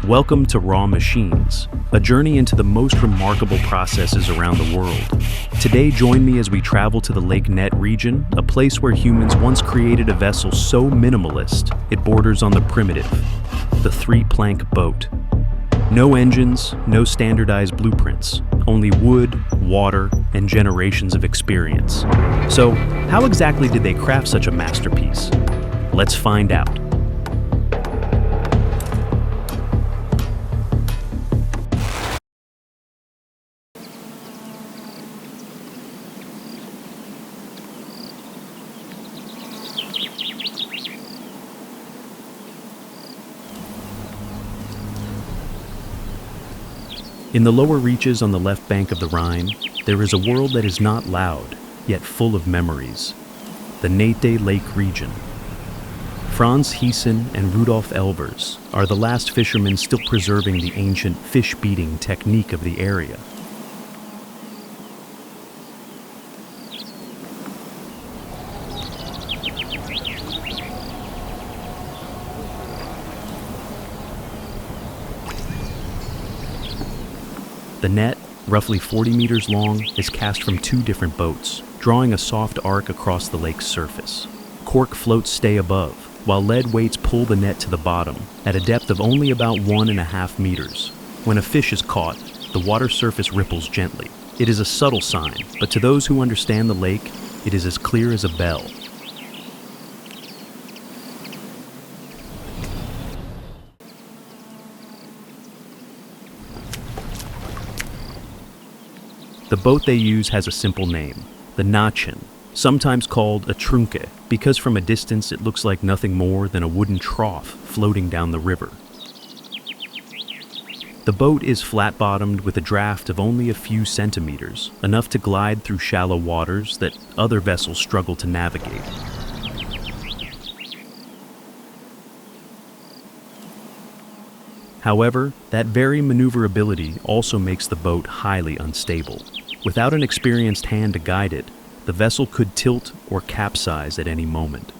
Welcome to Raw Machines, a journey into the most remarkable processes around the world. Today, join me as we travel to the Lake Nette region, a place where humans once created a vessel so minimalist it borders on the primitive, the three-plank boat. No engines, no standardized blueprints, only wood, water, and generations of experience. So, how exactly did they craft such a masterpiece? Let's find out. In the lower reaches on the left bank of the Rhine, there is a world that is not loud, yet full of memories. The Nette Lake region. Franz Heesen and Rudolf Elvers are the last fishermen still preserving the ancient fish-beating technique of the area. The net, roughly 40 meters long, is cast from two different boats, drawing a soft arc across the lake's surface. Cork floats stay above, while lead weights pull the net to the bottom, at a depth of only about 1.5 meters. When a fish is caught, the water surface ripples gently. It is a subtle sign, but to those who understand the lake, it is as clear as a bell. The boat they use has a simple name, the Nachen, sometimes called a trunke, because from a distance it looks like nothing more than a wooden trough floating down the river. The boat is flat-bottomed with a draft of only a few centimeters, enough to glide through shallow waters that other vessels struggle to navigate. However, that very maneuverability also makes the boat highly unstable. Without an experienced hand to guide it, the vessel could tilt or capsize at any moment.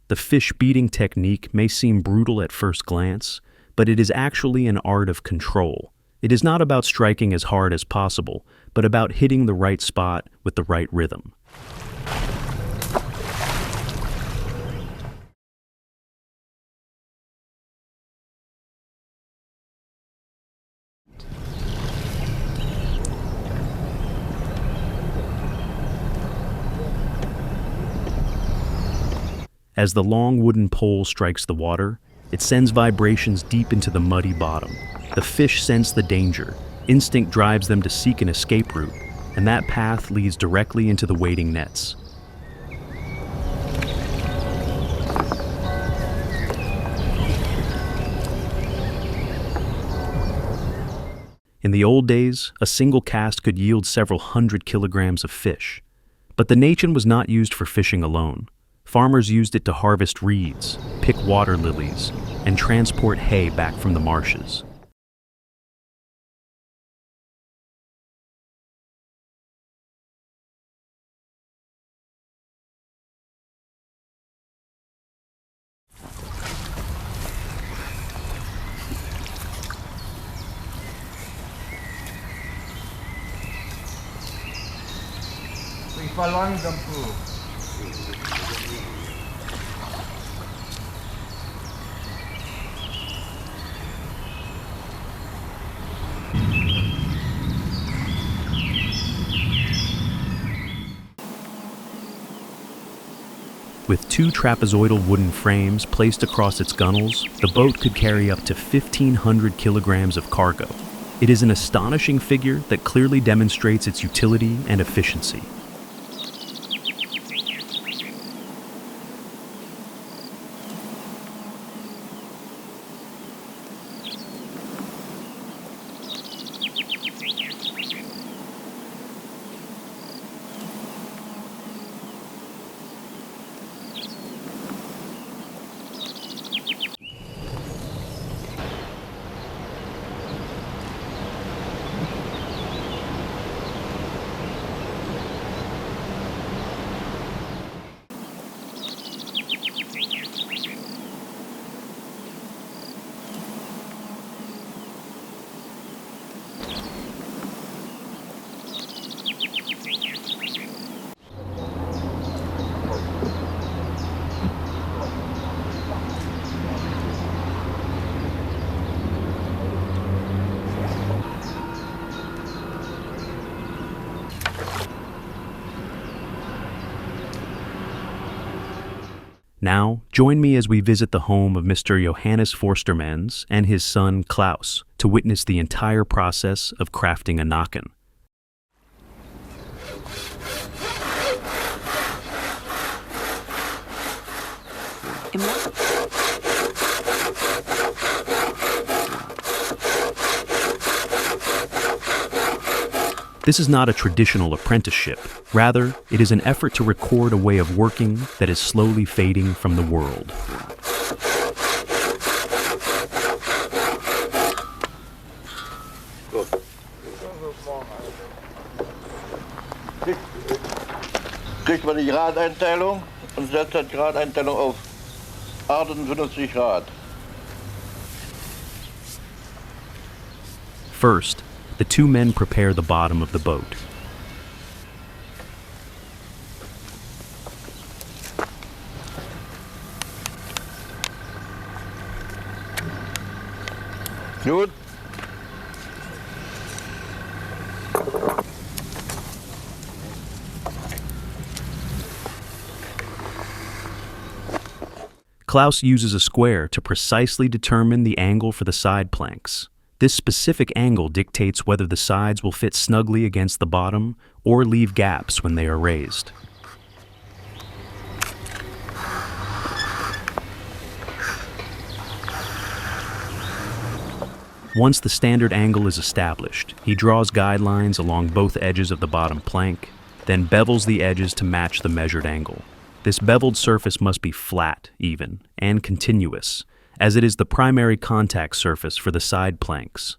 The fish-beating technique may seem brutal at first glance, but it is actually an art of control. It is not about striking as hard as possible, but about hitting the right spot with the right rhythm. As the long wooden pole strikes the water, it sends vibrations deep into the muddy bottom. The fish sense the danger. Instinct drives them to seek an escape route, and that path leads directly into the waiting nets. In the old days, a single cast could yield several hundred kilograms of fish. But the Nachen was not used for fishing alone. Farmers used it to harvest reeds, pick water lilies, and transport hay back from the marshes. With two trapezoidal wooden frames placed across its gunnels, the boat could carry up to 1,500 kilograms of cargo. It is an astonishing figure that clearly demonstrates its utility and efficiency. Now, join me as we visit the home of Mr. Johannes Forstermans and his son Klaus to witness the entire process of crafting a Nachen. This is not a traditional apprenticeship. Rather, it is an effort to record a way of working that is slowly fading from the world. Kriegt man die Gradeinteilung und setzt die Gradeinteilung auf 58 Grad. First, the two men prepare the bottom of the boat. Gut. Klaus uses a square to precisely determine the angle for the side planks. This specific angle dictates whether the sides will fit snugly against the bottom or leave gaps when they are raised. Once the standard angle is established, he draws guidelines along both edges of the bottom plank, then bevels the edges to match the measured angle. This beveled surface must be flat, even, and continuous, as it is the primary contact surface for the side planks.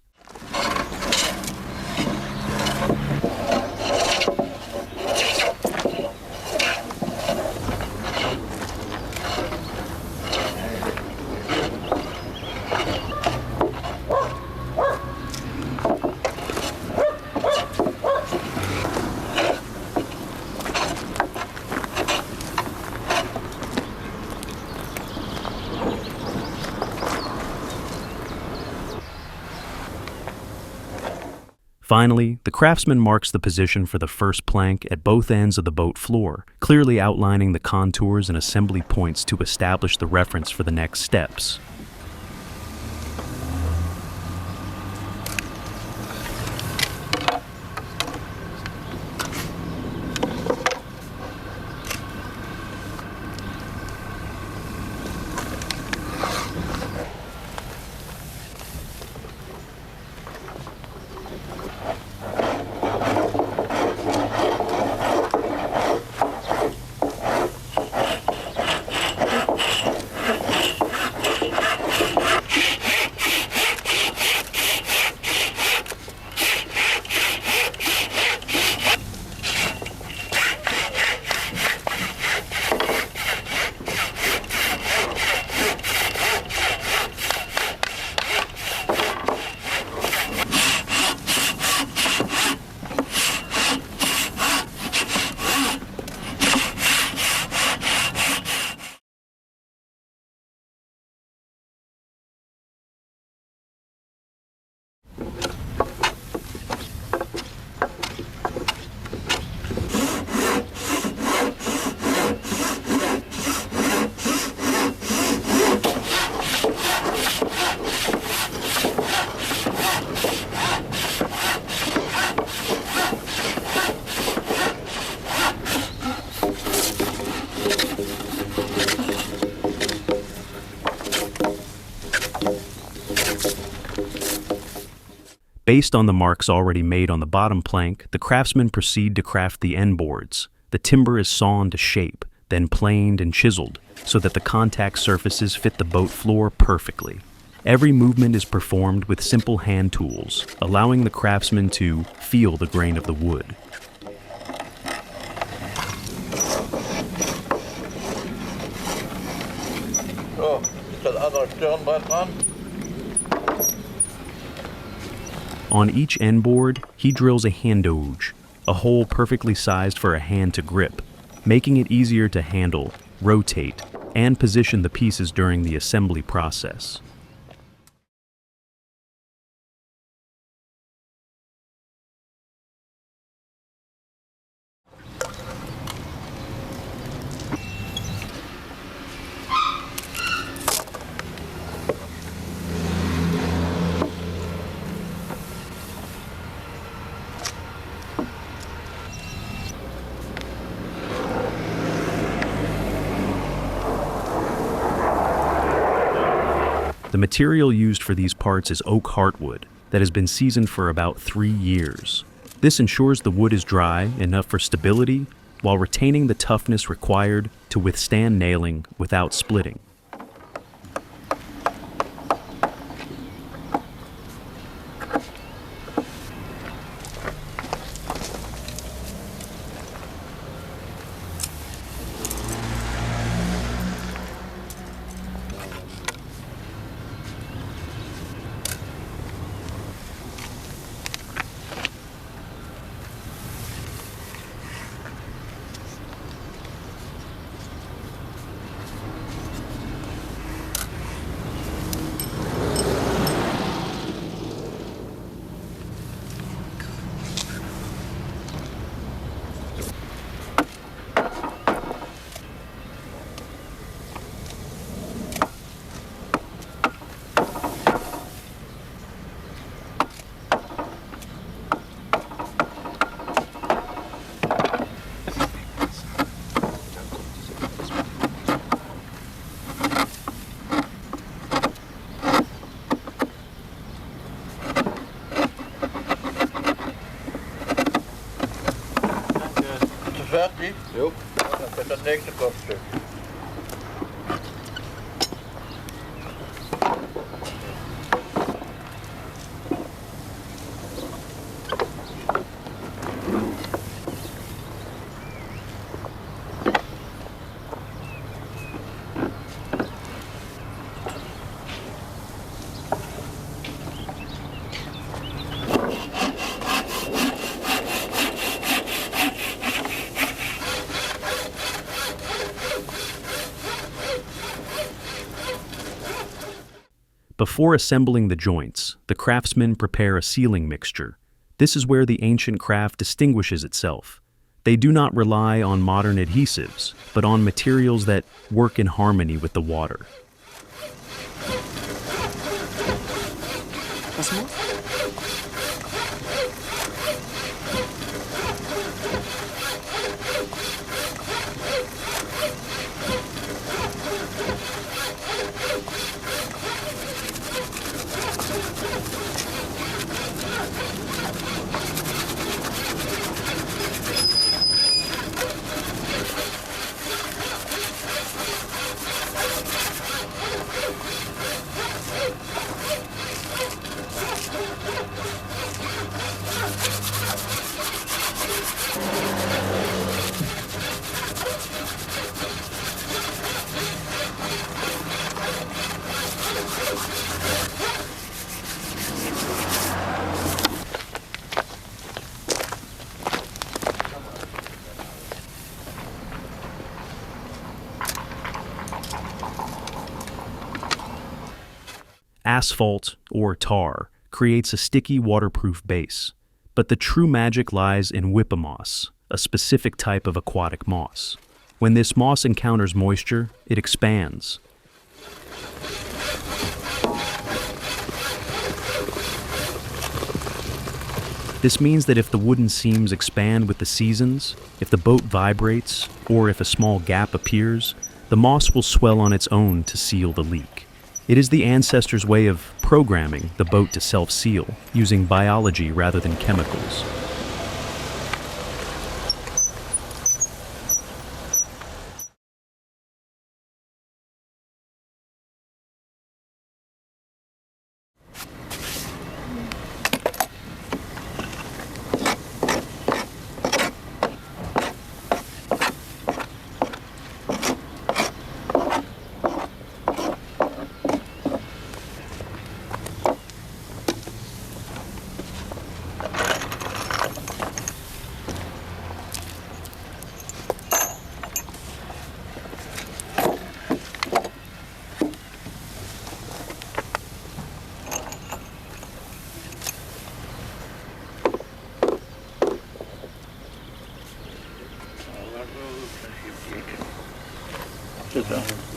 Finally, the craftsman marks the position for the first plank at both ends of the boat floor, clearly outlining the contours and assembly points to establish the reference for the next steps. Based on the marks already made on the bottom plank, the craftsmen proceed to craft the end boards. The timber is sawn to shape, then planed and chiseled, so that the contact surfaces fit the boat floor perfectly. Every movement is performed with simple hand tools, allowing the craftsman to feel the grain of the wood. So, ist das andere Stirnbrett dran? On each end board, he drills a handouge, a hole perfectly sized for a hand to grip, making it easier to handle, rotate, and position the pieces during the assembly process. The material used for these parts is oak heartwood that has been seasoned for about 3 years. This ensures the wood is dry enough for stability while retaining the toughness required to withstand nailing without splitting. Fertig? Jo. Dan komt het nächste kopstuk. Before assembling the joints, the craftsmen prepare a sealing mixture. This is where the ancient craft distinguishes itself. They do not rely on modern adhesives, but on materials that work in harmony with the water. Asphalt, or tar, creates a sticky waterproof base. But the true magic lies in whippa moss, a specific type of aquatic moss. When this moss encounters moisture, it expands. This means that if the wooden seams expand with the seasons, if the boat vibrates, or if a small gap appears, the moss will swell on its own to seal the leak. It is the ancestors' way of programming the boat to self-seal, using biology rather than chemicals.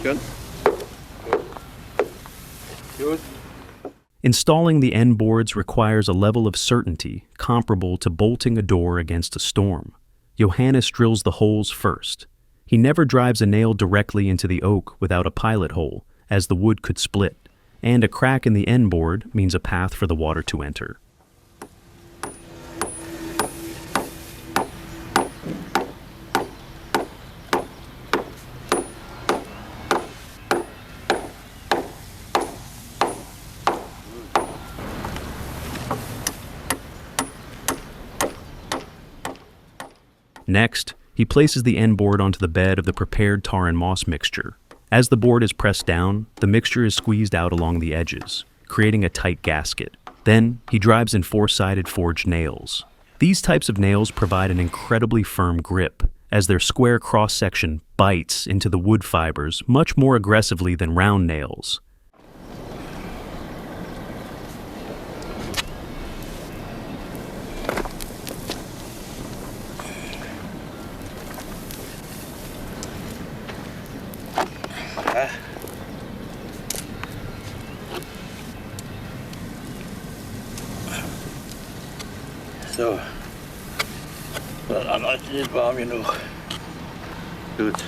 Good. Good. Installing the end boards requires a level of certainty comparable to bolting a door against a storm. Johannes drills the holes first. He never drives a nail directly into the oak without a pilot hole, as the wood could split. and a crack in the end board means a path for the water to enter. Next, he places the end board onto the bed of the prepared tar and moss mixture. As the board is pressed down, the mixture is squeezed out along the edges, creating a tight gasket. Then, he drives in four-sided forged nails. These types of nails provide an incredibly firm grip, as their square cross-section bites into the wood fibers much more aggressively than round nails. Zo. Dan is het niet warm genoeg. Goed.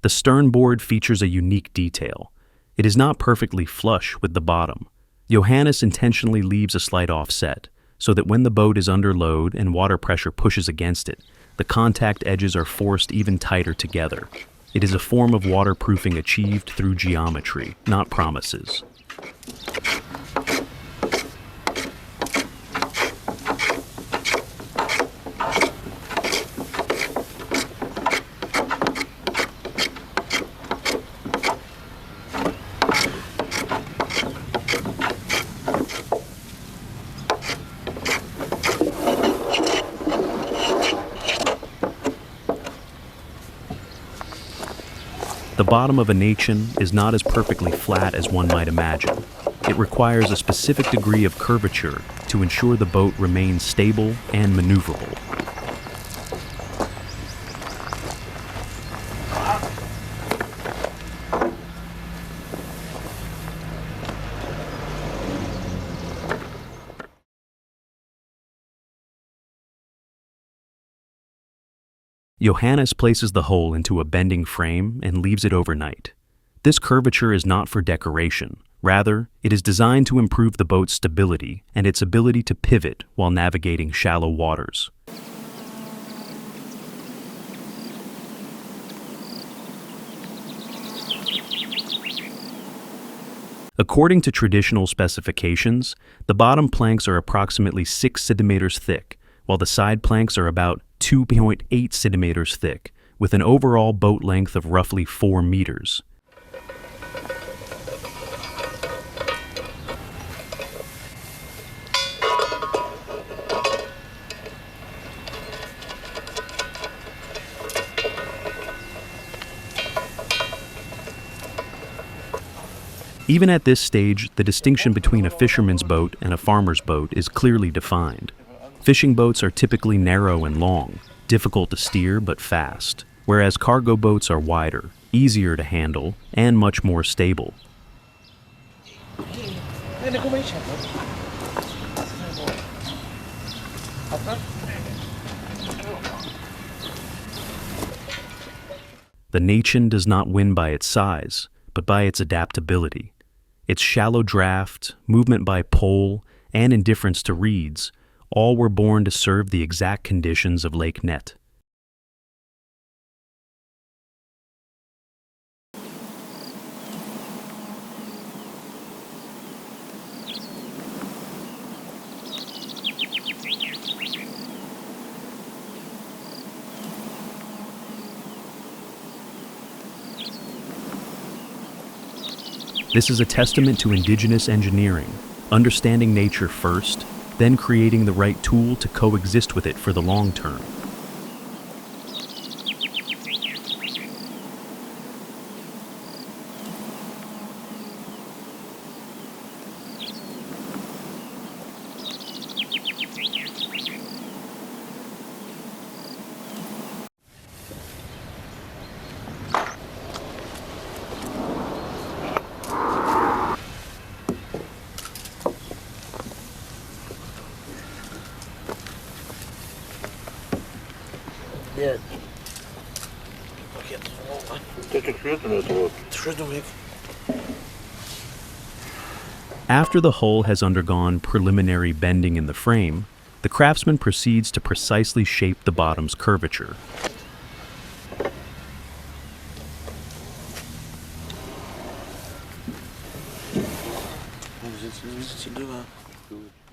The stern board features a unique detail. It is not perfectly flush with the bottom. Johannes intentionally leaves a slight offset, so that when the boat is under load and water pressure pushes against it, the contact edges are forced even tighter together. It is a form of waterproofing achieved through geometry, not promises. The bottom of a Nachen is not as perfectly flat as one might imagine. It requires a specific degree of curvature to ensure the boat remains stable and maneuverable. Johannes places the hull into a bending frame and leaves it overnight. This curvature is not for decoration. Rather, it is designed to improve the boat's stability and its ability to pivot while navigating shallow waters. According to traditional specifications, the bottom planks are approximately 6 centimeters thick, while the side planks are about 2.8 centimeters thick, with an overall boat length of roughly 4 meters. Even at this stage, the distinction between a fisherman's boat and a farmer's boat is clearly defined. Fishing boats are typically narrow and long, difficult to steer but fast, whereas cargo boats are wider, easier to handle, and much more stable. The Nachen does not win by its size, but by its adaptability. Its shallow draft, movement by pole, and indifference to reeds all were born to serve the exact conditions of Lake Nette. This is a testament to indigenous engineering, understanding nature first, then creating the right tool to coexist with it for the long term. Yes. After the hull has undergone preliminary bending in the frame, the craftsman proceeds to precisely shape the bottom's curvature.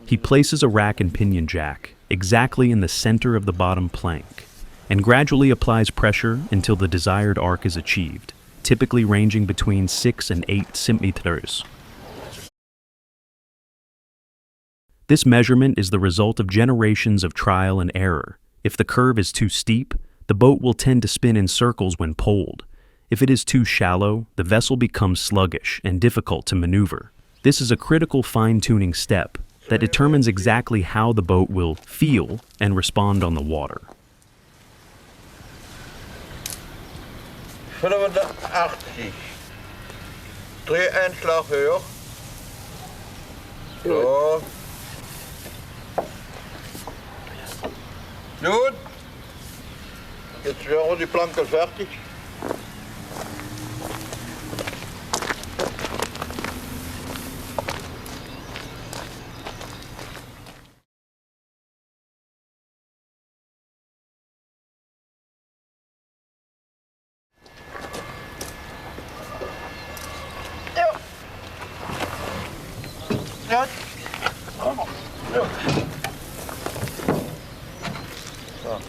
He places a rack and pinion jack exactly in the center of the bottom plank and gradually applies pressure until the desired arc is achieved, typically ranging between 6 and 8 centimeters. This measurement is the result of generations of trial and error. If the curve is too steep, the boat will tend to spin in circles when poled. If it is too shallow, the vessel becomes sluggish and difficult to maneuver. This is a critical fine-tuning step that determines exactly how the boat will feel and respond on the water. 85. 3 Einschlag höher. So. Gut. Jetzt wäre die Planke fertig. Ja. Ja. So.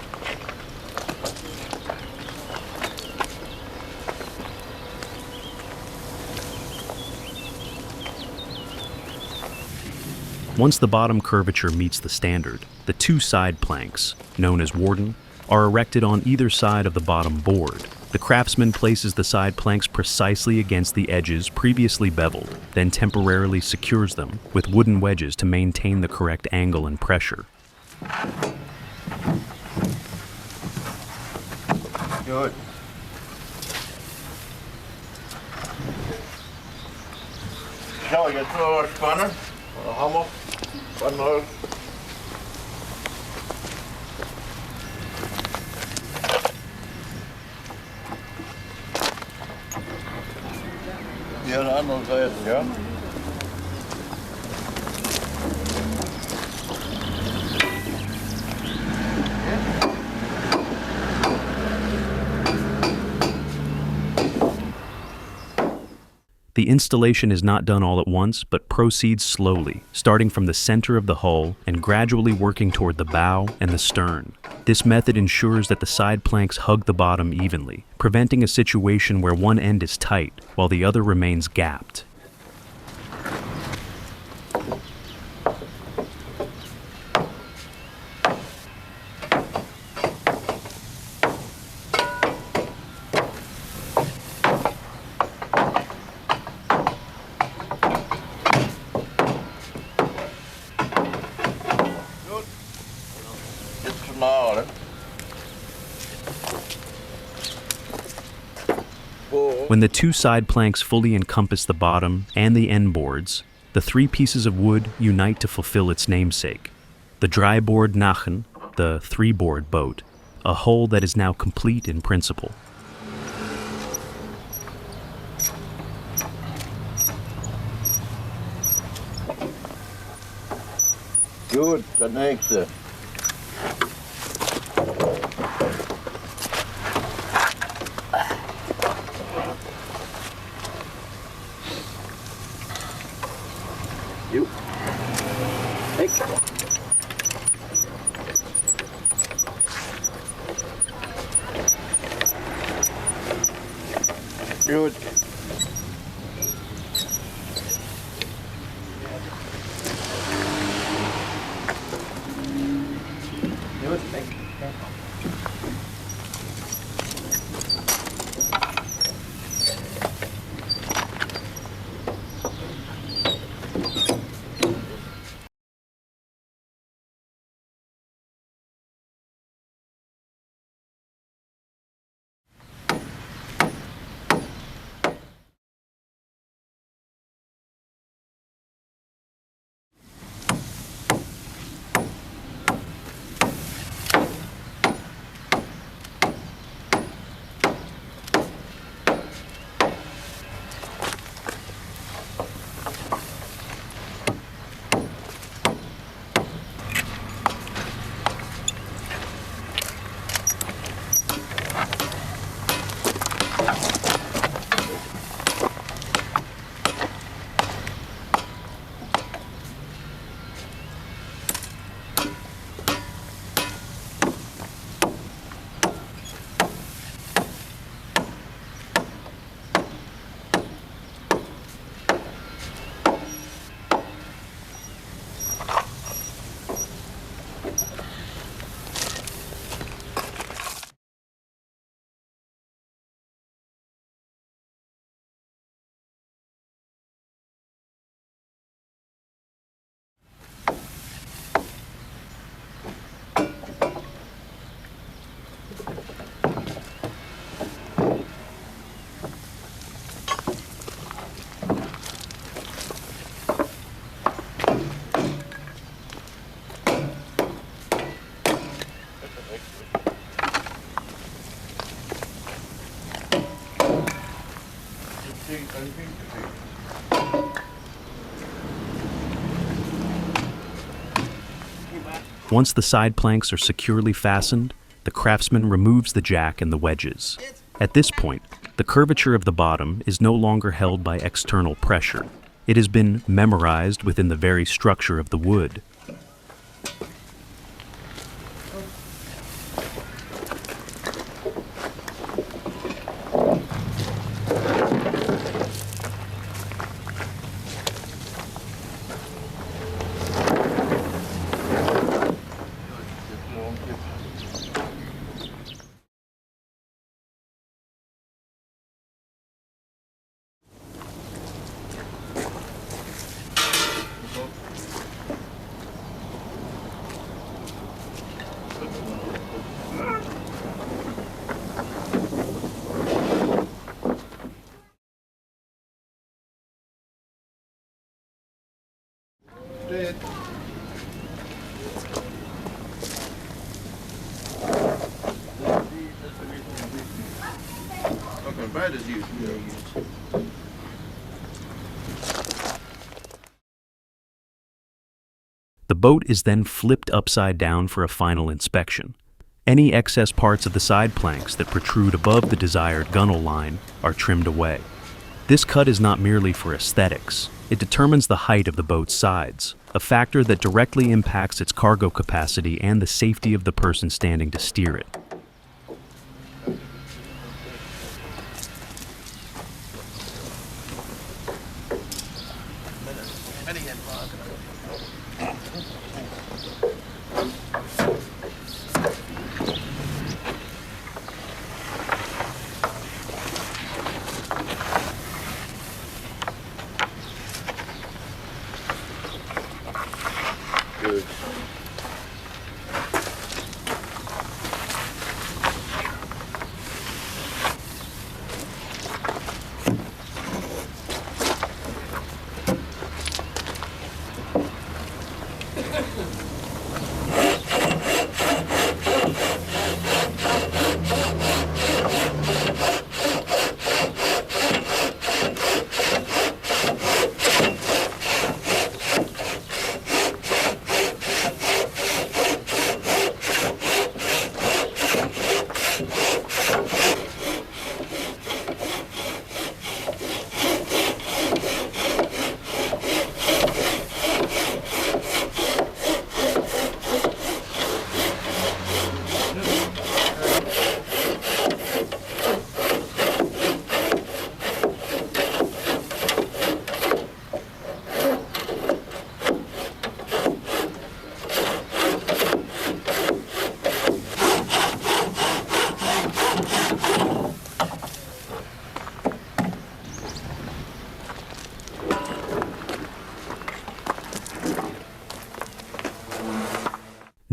Once the bottom curvature meets the standard, the 2 side planks, known as warden, are erected on either side of the bottom board. The craftsman places the side planks precisely against the edges previously beveled, then temporarily secures them with wooden wedges to maintain the correct angle and pressure. Gut. So, jetzt nur was spannen. Hammer. Spannholz. Hier an der anderen Seite, ja? The installation is not done all at once, but proceeds slowly, starting from the center of the hull and gradually working toward the bow and the stern. This method ensures that the side planks hug the bottom evenly, preventing a situation where one end is tight while the other remains gapped. When the 2 side planks fully encompass the bottom and the end boards, the 3 pieces of wood unite to fulfill its namesake. The dry board Nachen, the 3-board boat, a hull that is now complete in principle. Gut, der nächste. Gut. Once the side planks are securely fastened, the craftsman removes the jack and the wedges. At this point, the curvature of the bottom is no longer held by external pressure. It has been memorized within the very structure of the wood. The boat is then flipped upside down for a final inspection. Any excess parts of the side planks that protrude above the desired gunnel line are trimmed away. This cut is not merely for aesthetics. It determines the height of the boat's sides, a factor that directly impacts its cargo capacity and the safety of the person standing to steer it. Good.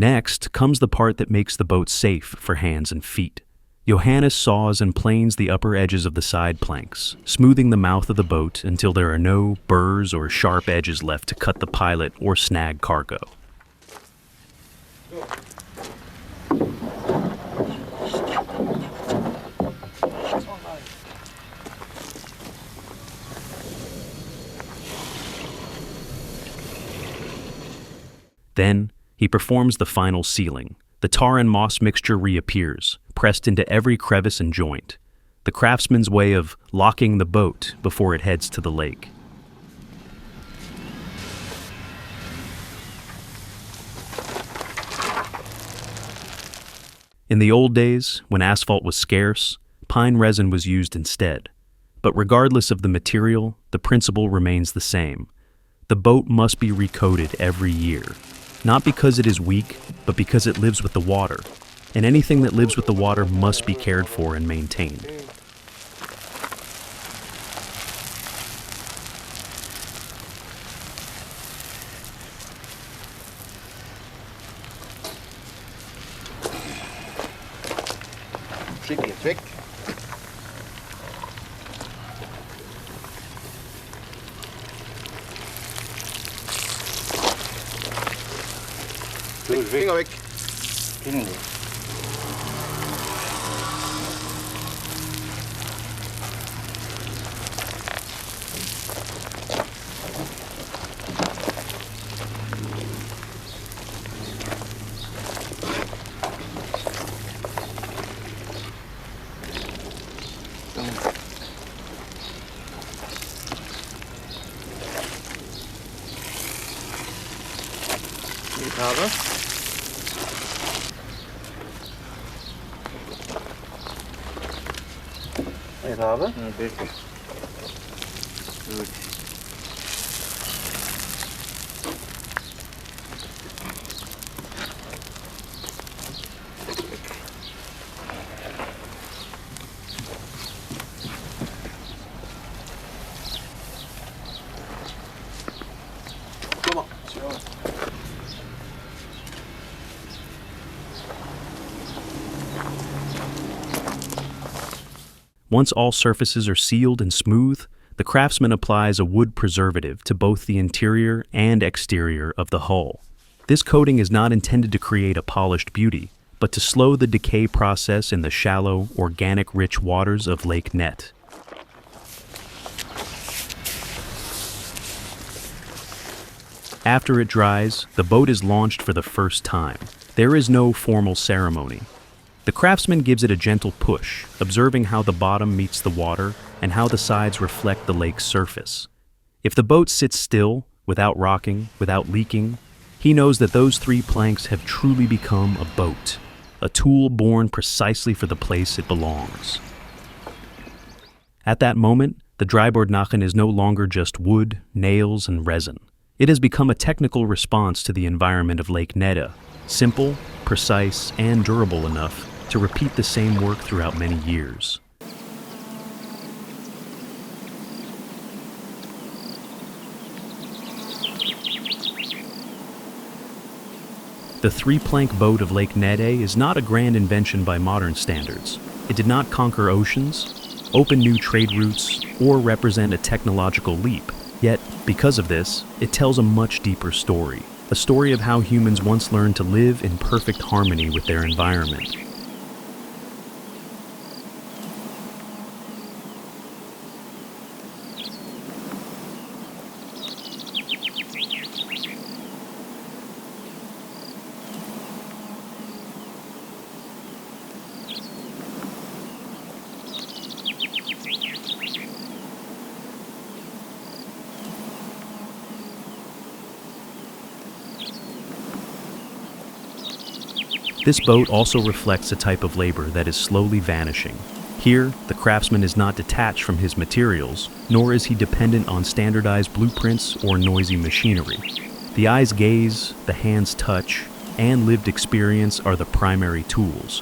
Next comes the part that makes the boat safe for hands and feet. Johannes saws and planes the upper edges of the side planks, smoothing the mouth of the boat until there are no burrs or sharp edges left to cut the pilot or snag cargo. Then, he performs the final sealing. The tar and moss mixture reappears, pressed into every crevice and joint. The craftsman's way of locking the boat before it heads to the lake. In the old days, when asphalt was scarce, pine resin was used instead. But regardless of the material, the principle remains the same. The boat must be recoated every year. Not because it is weak, but because it lives with the water. And anything that lives with the water must be cared for and maintained. Zit hier weg. Vinger weg. Niet halen. Niet halen? Ja, beter. Goed. Kom op. Zo. Once all surfaces are sealed and smooth, the craftsman applies a wood preservative to both the interior and exterior of the hull. This coating is not intended to create a polished beauty, but to slow the decay process in the shallow, organic-rich waters of Lake Nette. After it dries, the boat is launched for the first time. There is no formal ceremony. The craftsman gives it a gentle push, observing how the bottom meets the water and how the sides reflect the lake's surface. If the boat sits still, without rocking, without leaking, he knows that those 3 planks have truly become a boat, a tool born precisely for the place it belongs. At that moment, the dryboard Nachen is no longer just wood, nails, and resin. It has become a technical response to the environment of Lake Nette, simple, precise, and durable enough to repeat the same work throughout many years. The 3-plank boat of Lake Nette is not a grand invention by modern standards. It did not conquer oceans, open new trade routes, or represent a technological leap. Yet, because of this, it tells a much deeper story. A story of how humans once learned to live in perfect harmony with their environment. This boat also reflects a type of labor that is slowly vanishing. Here, the craftsman is not detached from his materials, nor is he dependent on standardized blueprints or noisy machinery. The eye's gaze, the hand's touch, and lived experience are the primary tools.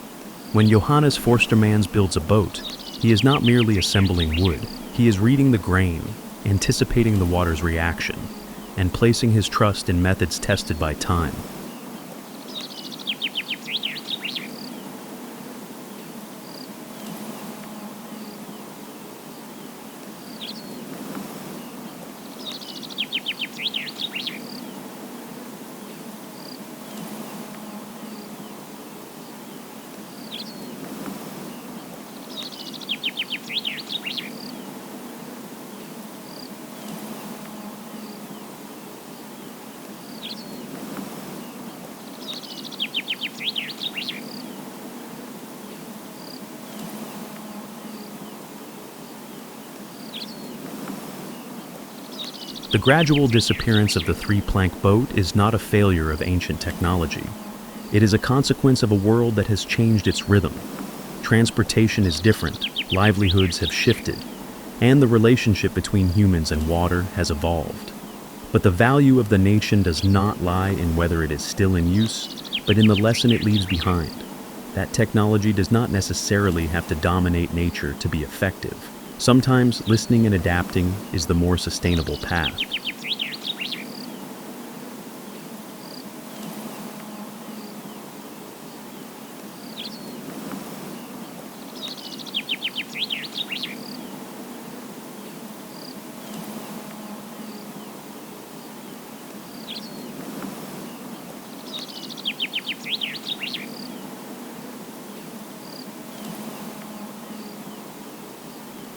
When Johannes Forstermans builds a boat, he is not merely assembling wood. He is reading the grain, anticipating the water's reaction, and placing his trust in methods tested by time. The gradual disappearance of the 3-plank boat is not a failure of ancient technology. It is a consequence of a world that has changed its rhythm. Transportation is different, livelihoods have shifted, and the relationship between humans and water has evolved. But the value of the nation does not lie in whether it is still in use, but in the lesson it leaves behind. That technology does not necessarily have to dominate nature to be effective. Sometimes listening and adapting is the more sustainable path.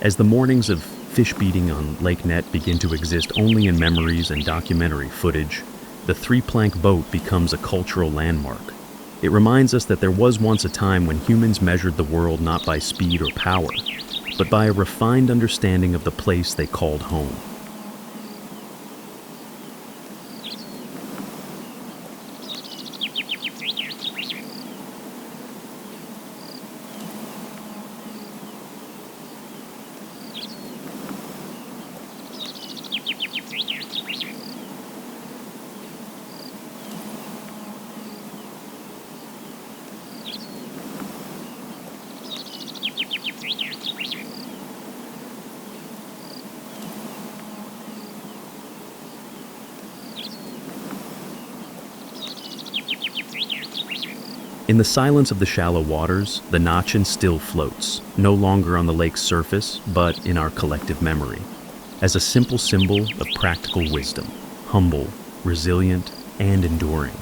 As the mornings of fish beating on Lake Nette begin to exist only in memories and documentary footage, the three-plank boat becomes a cultural landmark. It reminds us that there was once a time when humans measured the world not by speed or power, but by a refined understanding of the place they called home. In the silence of the shallow waters, the Nachen still floats, no longer on the lake's surface, but in our collective memory, as a simple symbol of practical wisdom, humble, resilient, and enduring.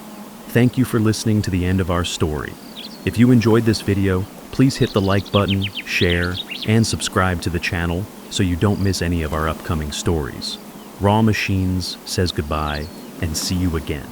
Thank you for listening to the end of our story. If you enjoyed this video, please hit the like button, share, and subscribe to the channel so you don't miss any of our upcoming stories. Raw Machines says goodbye and see you again.